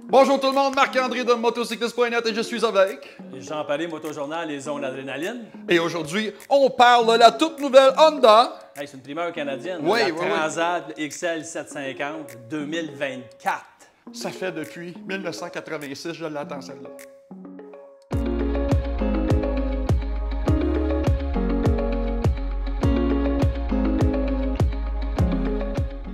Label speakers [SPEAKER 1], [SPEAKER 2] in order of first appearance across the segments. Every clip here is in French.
[SPEAKER 1] Bonjour tout le monde, Marc-André de motocycliste.net et je suis avec.
[SPEAKER 2] Jean Palais, Motojournal, les zones adrénaline.
[SPEAKER 1] Et aujourd'hui, on parle de la toute nouvelle Honda.
[SPEAKER 2] Hey, c'est une primeur canadienne.
[SPEAKER 1] Oui,
[SPEAKER 2] la
[SPEAKER 1] oui, oui.
[SPEAKER 2] Transat XL 750 2024.
[SPEAKER 1] Ça fait depuis 1986, je l'attends celle-là.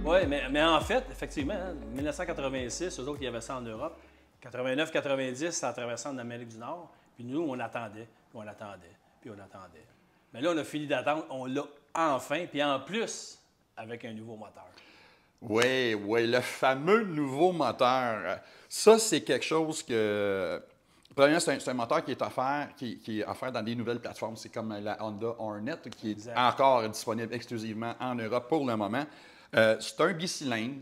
[SPEAKER 2] Oui, mais en fait, effectivement, 1986, eux autres, il y avait ça en Europe. 89-90, ça a traversé en Amérique du Nord. Puis nous, on attendait, puis on attendait, puis on attendait. Mais là, on a fini d'attendre, on l'a enfin, puis en plus, avec un nouveau moteur.
[SPEAKER 1] Oui, oui, le fameux nouveau moteur. Ça, c'est quelque chose que... Premièrement, c'est un moteur qui est offert dans des nouvelles plateformes. C'est comme la Honda Hornet, qui est encore disponible exclusivement en Europe pour le moment. C'est un bicylindre,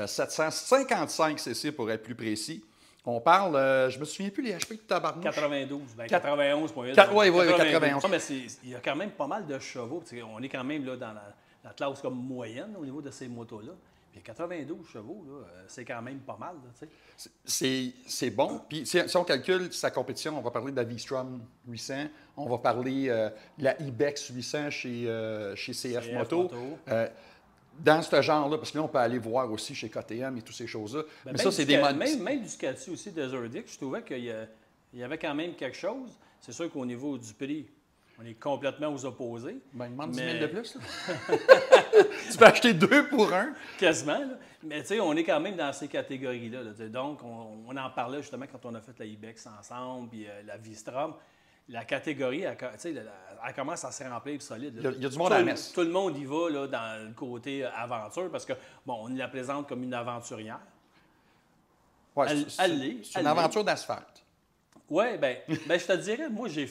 [SPEAKER 1] 755 cc pour être plus précis. On parle, je me souviens plus les HP de tabarnouche.
[SPEAKER 2] 92, ben 91 pour
[SPEAKER 1] Oui, 91.
[SPEAKER 2] Non, mais il y a quand même pas mal de chevaux. On est quand même là, dans la classe comme moyenne au niveau de ces motos-là. Puis 92 chevaux, c'est quand même pas mal.
[SPEAKER 1] C'est bon. Puis si on calcule sa compétition, on va parler de la V-Strom 800, on va parler de la Ibex 800 chez CF Moto. Dans ce genre-là, parce que là, on peut aller voir aussi chez KTM et toutes ces choses-là. Mais ça, c'est des modes...
[SPEAKER 2] Même du Scalzi aussi, de Zurdick, je trouvais qu'il y avait quand même quelque chose. C'est sûr qu'au niveau du prix, on est complètement aux opposés.
[SPEAKER 1] Ben, il demande 10 000 de plus. Là. Tu peux acheter 2 pour 1.
[SPEAKER 2] Quasiment. Là. Mais tu sais, on est quand même dans ces catégories-là. Là. Donc, on en parlait justement quand on a fait la Ibex ensemble, puis la V-Strom. La catégorie, elle commence à se remplir solide.
[SPEAKER 1] Il y a du monde à la messe.
[SPEAKER 2] Tout le monde y va là, dans le côté aventure parce que, bon, on la présente comme une aventurière.
[SPEAKER 1] Oui, c'est une aventure d'asphalte.
[SPEAKER 2] Oui, bien, je te dirais, moi, j'ai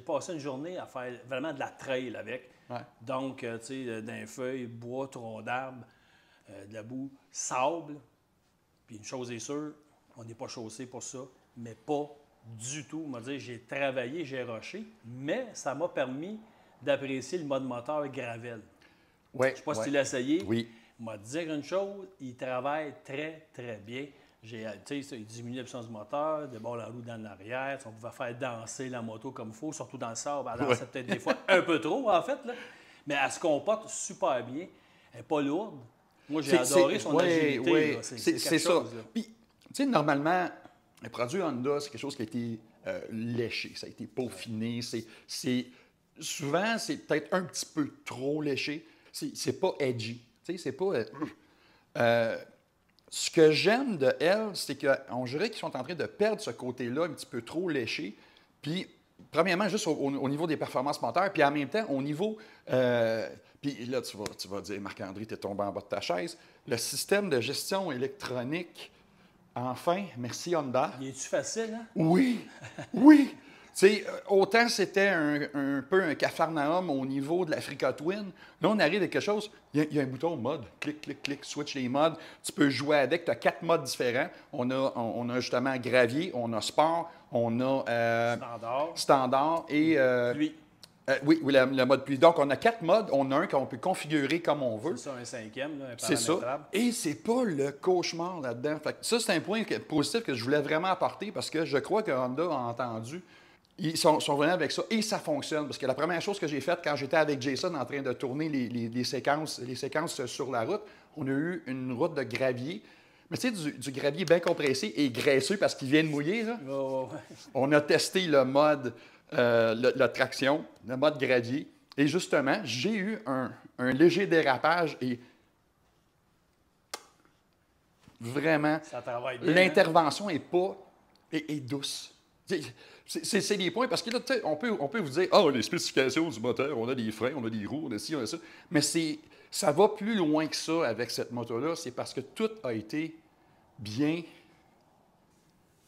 [SPEAKER 2] passé une journée à faire vraiment de la trail avec.
[SPEAKER 1] Ouais.
[SPEAKER 2] Donc, tu sais, d'un feuille, bois, tronc d'arbre, de la boue, sable. Puis une chose est sûre, on n'est pas chaussé pour ça, mais pas du tout. On m'a dit, j'ai travaillé, j'ai rushé, mais ça m'a permis d'apprécier le mode moteur gravel.
[SPEAKER 1] Ouais,
[SPEAKER 2] je ne sais pas si tu l'as essayé.
[SPEAKER 1] Oui.
[SPEAKER 2] On m'a dit une chose, il travaille très, très bien. Il diminue la puissance du moteur, débarre la roue dans l'arrière. On pouvait faire danser la moto comme il faut, surtout dans le sable. Elle dansait peut-être des fois un peu trop, en fait. Là. Mais elle se comporte super bien. Elle n'est pas lourde. Moi, j'ai adoré son agilité.
[SPEAKER 1] Oui, c'est ça. Puis, tu sais, normalement, un produit Honda, c'est quelque chose qui a été léché, ça a été peaufiné. Souvent, c'est peut-être un petit peu trop léché. C'est pas edgy. Tu sais, c'est pas... ce que j'aime de elle, c'est qu'on dirait qu'ils sont en train de perdre ce côté-là un petit peu trop léché. Puis, premièrement, juste au niveau des performances moteurs, puis en même temps, au niveau... puis là, tu vas dire, Marc-André, tu es tombé en bas de ta chaise. Le système de gestion électronique... Enfin, merci Honda.
[SPEAKER 2] Il est-tu facile, hein?
[SPEAKER 1] Oui, oui. Tu sais, autant c'était un peu un capharnaüm au niveau de l'Africa Twin. Là, on arrive à quelque chose, il y a un bouton mode. Clic, clic, clic, switch les modes. Tu peux jouer avec, tu as 4 modes différents. On a justement gravier, on a sport, on a standard et...
[SPEAKER 2] Pluie.
[SPEAKER 1] Oui, le mode pluie. Donc, on a 4 modes. On a un qu'on peut configurer comme on veut.
[SPEAKER 2] C'est ça, un cinquième, là, un
[SPEAKER 1] c'est ça. Et c'est pas le cauchemar là-dedans. Fait que ça, c'est un point positif que je voulais vraiment apporter parce que je crois que Honda a entendu. Ils sont venus avec ça et ça fonctionne. Parce que la première chose que j'ai faite quand j'étais avec Jason en train de tourner les séquences sur la route, on a eu une route de gravier. Mais tu sais, du gravier bien compressé et graisseux parce qu'il vient de mouiller. Là. On a testé le mode... la traction, le mode gravier. Et justement, j'ai eu un léger dérapage et vraiment, l'intervention est douce. C'est des points, parce que là, on peut vous dire, les spécifications du moteur, on a des freins, on a des roues, on a ci, on a ça. Mais ça va plus loin que ça avec cette moto-là. C'est parce que tout a été bien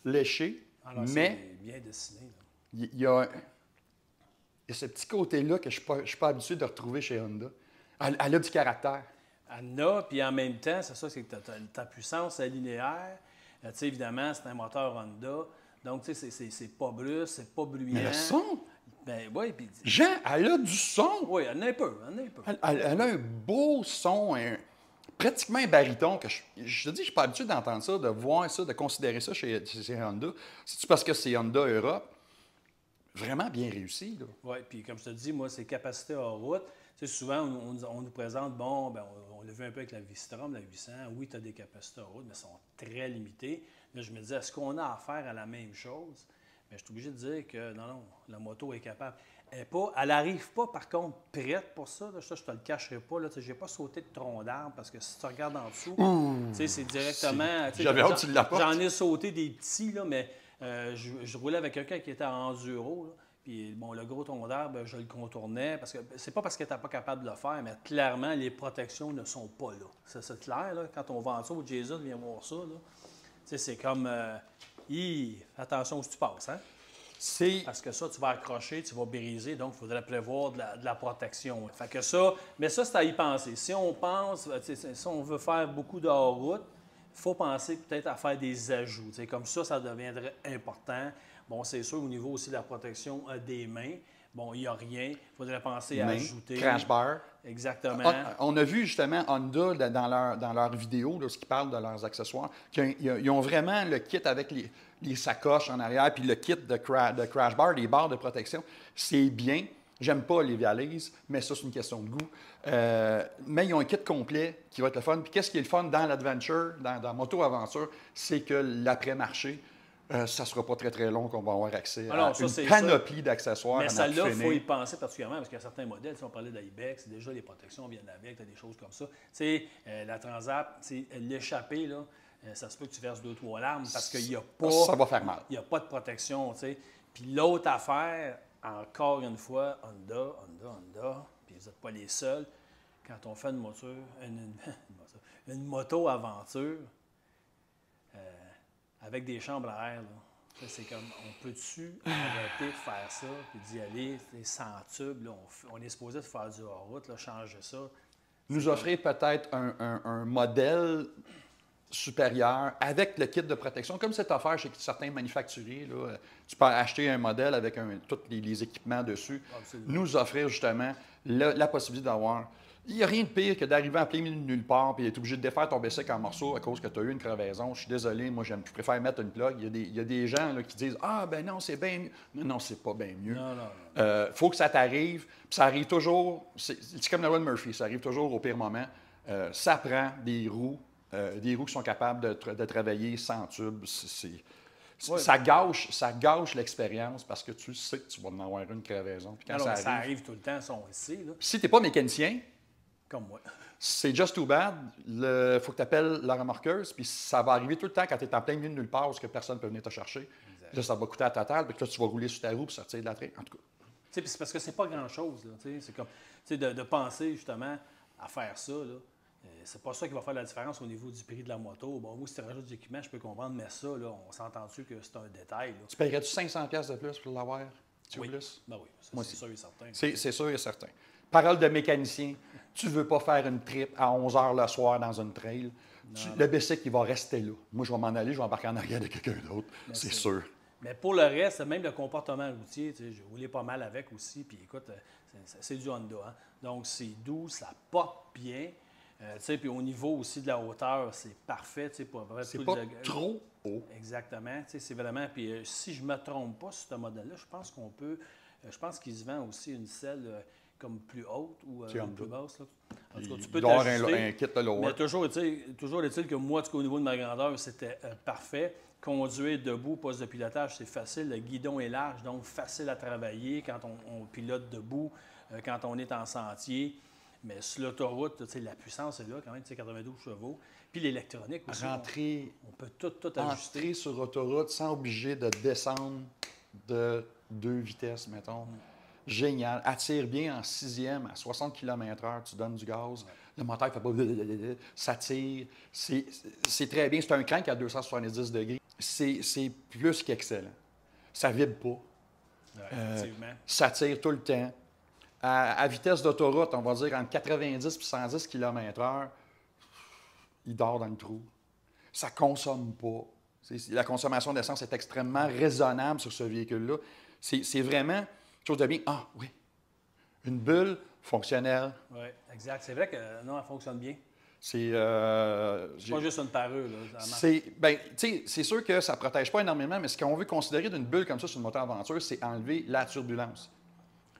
[SPEAKER 1] léché, mais
[SPEAKER 2] bien dessiné. Là.
[SPEAKER 1] Il y a ce petit côté-là que je ne suis pas habitué de retrouver chez Honda. Elle a du caractère.
[SPEAKER 2] Elle a, puis en même temps, c'est ça, c'est que ta puissance est linéaire. Tu sais, évidemment, c'est un moteur Honda. Donc, tu sais, c'est pas brusque, c'est pas bruyant.
[SPEAKER 1] Mais le son!
[SPEAKER 2] Ben oui, puis...
[SPEAKER 1] Jean, elle a du son!
[SPEAKER 2] Oui, elle en a un peu,
[SPEAKER 1] Elle a un beau son, pratiquement un baryton, que je te dis, je suis pas habitué d'entendre ça, de voir ça, de considérer ça chez Honda. C'est-tu parce que c'est Honda Europe? Vraiment bien réussi, là.
[SPEAKER 2] Oui, puis comme je te dis, moi, c'est capacité hors route. Tu sais, souvent, on nous présente, bon, ben, on l'a vu un peu avec la V-Strom, la 800. Oui, tu as des capacités hors route, mais elles sont très limitées. Là, je me disais, est-ce qu'on a affaire à la même chose? Mais je suis obligé de dire que non, la moto est capable. Elle n'arrive pas, par contre, prête pour ça. Là, ça, je ne te le cacherai pas. Je n'ai pas sauté de tronc d'arbre parce que si tu regardes en dessous, c'est directement.
[SPEAKER 1] J'avais hâte que tu l'apportes.
[SPEAKER 2] J'en ai sauté des petits, là, mais je roulais avec quelqu'un qui était en enduro. Là, puis, bon, le gros tronc d'arbre, je le contournais. Parce que c'est pas parce que tu n'es pas capable de le faire, mais clairement, les protections ne sont pas là. C'est clair, là, quand on va en dessous, Jason vient voir ça. C'est comme. Attention où tu passes, hein? Parce que ça, tu vas accrocher, tu vas briser, donc il faudrait prévoir de la protection. Fait que ça, mais ça, c'est à y penser. Si on pense, si on veut faire beaucoup de hors-route, il faut penser peut-être à faire des ajouts. Comme ça deviendrait important. Bon, c'est sûr, au niveau aussi de la protection des mains, bon, il n'y a rien. Il faudrait penser à ajouter.
[SPEAKER 1] Crash bar.
[SPEAKER 2] Exactement.
[SPEAKER 1] On a vu justement Honda dans leur vidéo, lorsqu'ils parlent de leurs accessoires, qu'ils ont vraiment le kit avec les sacoches en arrière, puis le kit de crash bar, les barres de protection. C'est bien. J'aime pas les valises, mais ça, c'est une question de goût. Mais ils ont un kit complet qui va être le fun. Puis qu'est-ce qui est le fun dans l'Adventure, dans Moto Aventure, c'est que l'après-marché, ça ne sera pas très, très long qu'on va avoir accès à une panoplie d'accessoires.
[SPEAKER 2] Mais ça, là, il faut y penser particulièrement parce qu'il y a certains modèles. Si on parlait d'Ibex, déjà, les protections viennent avec, tu as des choses comme ça. Tu sais, la Transat, l'échappée, là, ça se peut que tu verses 2-3 larmes parce qu'il n'y a pas...
[SPEAKER 1] Ça va faire mal.
[SPEAKER 2] Il n'y a pas de protection, tu sais. Puis l'autre affaire, encore une fois, Honda, puis vous n'êtes pas les seuls, quand on fait une moto aventure, avec des chambres à air, là. C'est comme, on peut-tu arrêter de faire ça, puis d'y aller sans tube, là, on est supposé de faire du hors-route, là, changer ça.
[SPEAKER 1] Nous offrir peut-être un modèle supérieur avec le kit de protection, comme c'est offert chez certains manufacturiers. Là, tu peux acheter un modèle avec tous les équipements dessus. Absolument. Nous offrir justement la possibilité d'avoir... Il n'y a rien de pire que d'arriver en plein milieu de nulle part et d'être obligé de défaire ton bicycle en morceaux à cause que tu as eu une crevaison. Je suis désolé, moi, je préfère mettre une plug. Il y a des gens là, qui disent « Ah, ben non, c'est bien mieux. » Non, c'est pas bien mieux. Non. Faut que ça t'arrive. Puis ça arrive toujours... C'est comme la loi de Murphy. Ça arrive toujours au pire moment. Ça prend des roues qui sont capables de travailler sans tube. Ça gâche l'expérience parce que tu sais que tu vas en avoir une crevaison. Puis quand
[SPEAKER 2] ça arrive tout le temps, sont ici. Là.
[SPEAKER 1] Si tu n'es pas mécanicien...
[SPEAKER 2] Comme moi.
[SPEAKER 1] C'est just too bad. Il faut que tu appelles la remorqueuse, puis ça va arriver tout le temps quand tu es en plein milieu de nulle part parce que personne ne peut venir te chercher. Là, ça va coûter à ta table, puis là, tu vas rouler sur ta roue pour sortir de la traîne. En tout cas.
[SPEAKER 2] C'est parce que c'est pas grand-chose. C'est comme de penser justement à faire ça. Là. C'est pas ça qui va faire la différence au niveau du prix de la moto. Bon, oui, si tu rajoutes des équipements, je peux comprendre, mais ça, là, on s'entend-tu que c'est un détail. Là.
[SPEAKER 1] Tu paierais-tu 500$ de plus pour l'avoir?
[SPEAKER 2] Oui.
[SPEAKER 1] Plus?
[SPEAKER 2] Ben oui, ça,
[SPEAKER 1] moi
[SPEAKER 2] c'est sûr et certain.
[SPEAKER 1] C'est sûr et certain. Parole de mécanicien, tu ne veux pas faire une trip à 11 h le soir dans une trail. Le bicycle, il va rester là. Moi, je vais m'en aller, je vais embarquer en arrière de quelqu'un d'autre. C'est sûr.
[SPEAKER 2] Mais pour le reste, même le comportement routier, j'ai roulé pas mal avec aussi. Puis écoute, c'est du Honda. Hein? Donc, c'est doux, ça porte bien. Puis au niveau aussi de la hauteur, c'est parfait. C'est pas
[SPEAKER 1] trop haut.
[SPEAKER 2] Exactement. C'est vraiment... Puis si je ne me trompe pas sur ce modèle-là, je pense qu'on peut... je pense qu'il se vend aussi une selle... comme plus haute ou plus basse. Là. En tout cas, tu peux t'ajuster.
[SPEAKER 1] Un kit de lower.
[SPEAKER 2] Mais toujours est-il que moi, au niveau de ma grandeur, c'était parfait. Conduire debout, poste de pilotage, c'est facile. Le guidon est large, donc facile à travailler quand on pilote debout, quand on est en sentier. Mais sur l'autoroute, la puissance est là quand même, 92 chevaux. Puis l'électronique aussi. On peut tout ajuster.
[SPEAKER 1] Rentrer sur autoroute sans obliger de descendre de 2 vitesses, mettons. Génial. Attire bien en 6e à 60 km/h, tu donnes du gaz. Ouais. Le moteur ne fait pas... Ça tire. C'est très bien. C'est un crank à 270 degrés. C'est plus qu'excellent. Ça ne vibre pas.
[SPEAKER 2] Ouais,
[SPEAKER 1] ça tire tout le temps. À vitesse d'autoroute, on va dire entre 90 et 110 km/h, il dort dans le trou. Ça ne consomme pas. La consommation d'essence est extrêmement raisonnable sur ce véhicule-là. C'est vraiment... chose de bien. Ah, oui. Une bulle fonctionnelle.
[SPEAKER 2] Oui, exact. C'est vrai que non, elle fonctionne bien.
[SPEAKER 1] C'est
[SPEAKER 2] pas juste une parure, là.
[SPEAKER 1] c'est sûr que ça ne protège pas énormément, mais ce qu'on veut considérer d'une bulle comme ça sur une moto aventure, c'est enlever la turbulence.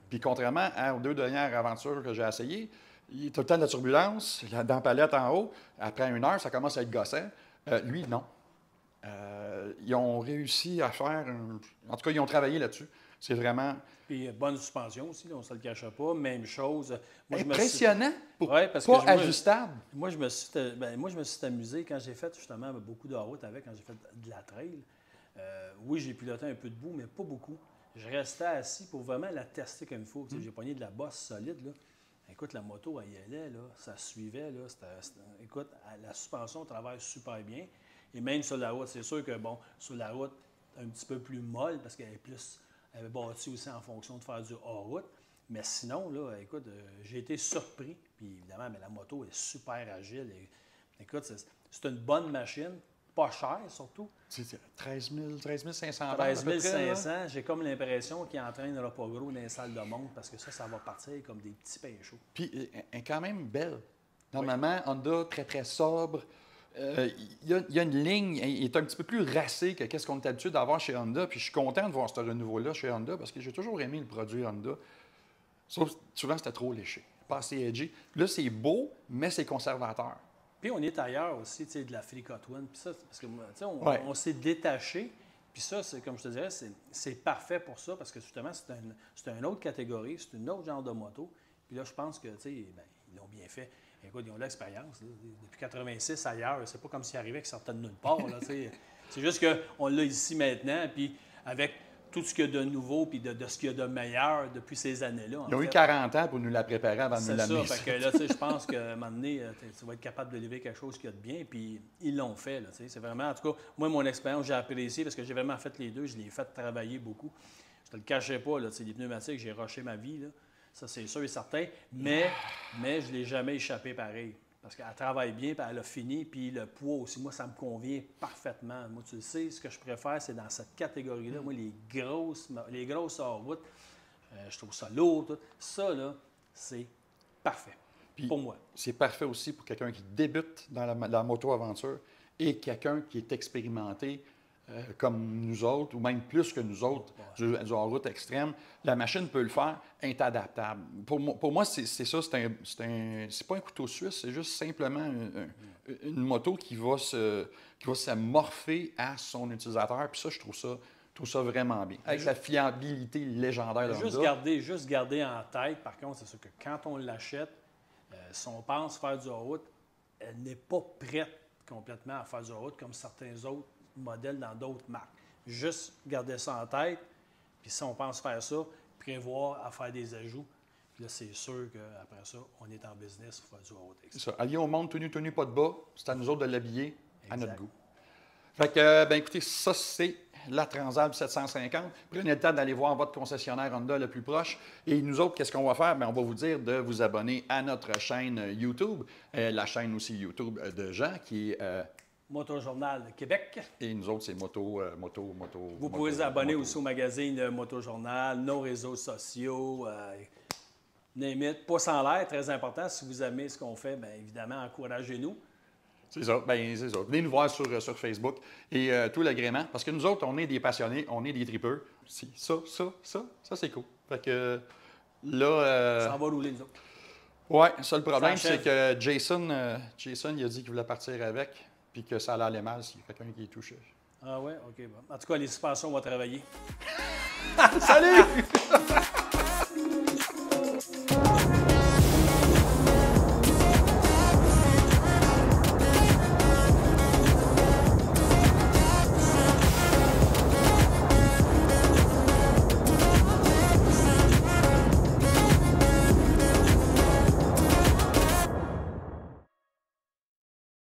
[SPEAKER 1] Puis contrairement aux 2 dernières aventures que j'ai essayées, il y a tout le temps de la turbulence, dans la palette en haut. Après 1 heure, ça commence à être gossant. Lui, non. Ils ont réussi à faire... En tout cas, ils ont travaillé là-dessus. C'est vraiment...
[SPEAKER 2] Puis bonne suspension aussi, là, on ne se le cachera pas. Même chose. Moi,
[SPEAKER 1] impressionnant pour
[SPEAKER 2] ouais, parce
[SPEAKER 1] pas
[SPEAKER 2] que
[SPEAKER 1] ajustable.
[SPEAKER 2] Moi, je me suis amusé quand j'ai fait justement beaucoup de route avec, quand j'ai fait de la trail. Oui, j'ai piloté un peu debout, mais pas beaucoup. Je restais assis pour vraiment la tester comme il faut. J'ai pogné de la bosse solide, là. Écoute, la moto, elle y allait, là, ça suivait. Là, écoute, la suspension travaille super bien. Et même sur la route, c'est sûr que, bon, sur la route, un petit peu plus molle parce qu'elle est plus... Elle est bâtie aussi en fonction de faire du hors-route. Mais sinon, là, écoute, j'ai été surpris. Puis évidemment, mais la moto est super agile. Écoute, c'est une bonne machine, pas chère surtout.
[SPEAKER 1] C'est 13 500
[SPEAKER 2] 13 500, j'ai comme l'impression qu'il n'entraînera pas gros dans les salles de monde parce que ça va partir comme des petits pains chauds.
[SPEAKER 1] Puis elle est quand même belle. Normalement, oui. Honda, très, très sobre. Il y a une ligne, il est un petit peu plus racé que ce qu'on est habitué d'avoir chez Honda. Puis je suis content de voir ce renouveau-là chez Honda parce que j'ai toujours aimé le produit Honda. Sauf souvent, c'était trop léché, pas assez edgy. Là, c'est beau, mais c'est conservateur.
[SPEAKER 2] Puis on est ailleurs aussi, tu sais, de la Flica Twin. Puis ça, parce que, tu sais, on s'est détaché. Puis ça, c'est, comme je te dirais, c'est parfait pour ça parce que justement, c'est une autre catégorie, c'est une autre genre de moto. Puis là, je pense que, tu sais, ben, ils l'ont bien fait. Écoute, ils ont l'expérience. Depuis 86 ailleurs, c'est pas comme s'ils arrivaient qu'ils sortaient de nulle part. Là, c'est juste qu'on l'a ici maintenant. Puis avec tout ce qu'il y a de nouveau puis de ce qu'il y a de meilleur depuis ces années-là.
[SPEAKER 1] Ils ont eu 40 ans pour nous la préparer avant de nous l'amener.
[SPEAKER 2] C'est ça. Fait que là, je pense qu'à un moment donné, tu vas être capable de livrer quelque chose qu'il y a de bien. Puis ils l'ont fait. Là, c'est vraiment, en tout cas, moi, mon expérience, j'ai apprécié parce que j'ai vraiment fait les deux. Je l'ai fait travailler beaucoup. Je te le cachais pas. Là, les pneumatiques, j'ai rushé ma vie. Là. Ça, c'est sûr et certain. Mais je ne l'ai jamais échappé pareil. Parce qu'elle travaille bien, puis elle a fini, puis le poids aussi, moi, ça me convient parfaitement. Moi, tu le sais, ce que je préfère, c'est dans cette catégorie-là. Moi, les grosses hors-route, je trouve ça lourd. Tout. Ça, là, c'est parfait
[SPEAKER 1] puis,
[SPEAKER 2] pour moi.
[SPEAKER 1] C'est parfait aussi pour quelqu'un qui débute dans la moto-aventure et quelqu'un qui est expérimenté comme nous autres, ou même plus que nous autres, du hors-route extrême. La machine peut le faire, est adaptable. Pour moi c'est ça, c'est pas un couteau suisse, c'est juste simplement une moto qui va se morpher à son utilisateur. Puis ça, je trouve ça vraiment bien. Avec la fiabilité légendaire de Honda.
[SPEAKER 2] Juste garder en tête, par contre, c'est sûr que quand on l'achète, si on pense faire du hors-route, elle n'est pas prête complètement à faire du hors-route comme certains autres modèles dans d'autres marques. Juste garder ça en tête, puis si on pense faire ça, prévoir à faire des ajouts, puis là, c'est sûr qu'après ça, on est en business pour faire du hors-route.
[SPEAKER 1] C'est ça. Allier au monde, tenue, pas de bas, c'est à nous autres de l'habiller à notre goût. Fait que, ben écoutez, ça, c'est la Transalp 750. Prenez le temps d'aller voir votre concessionnaire Honda le plus proche. Et nous autres, qu'est-ce qu'on va faire? Bien, on va vous dire de vous abonner à notre chaîne YouTube, la chaîne aussi YouTube de Jean, qui est...
[SPEAKER 2] Motojournal Québec.
[SPEAKER 1] Et nous autres, c'est Moto.
[SPEAKER 2] Vous pouvez vous abonner aussi au magazine Motojournal, nos réseaux sociaux, name it. Pouce en l'air, très important. Si vous aimez ce qu'on fait, bien évidemment, encouragez-nous.
[SPEAKER 1] C'est ça, bien, c'est ça. Venez nous voir sur Facebook et tout l'agrément. Parce que nous autres, on est des passionnés, on est des tripeurs. Ça, c'est cool. Fait que là.
[SPEAKER 2] Ça va rouler, nous autres.
[SPEAKER 1] Ouais, ça, le problème, c'est que Jason, il a dit qu'il voulait partir avec. Puis que ça allait aller mal s'il y a quelqu'un qui est touché.
[SPEAKER 2] Ah ouais? OK. Bon. En tout cas, les suspensions vont travailler.
[SPEAKER 1] Salut!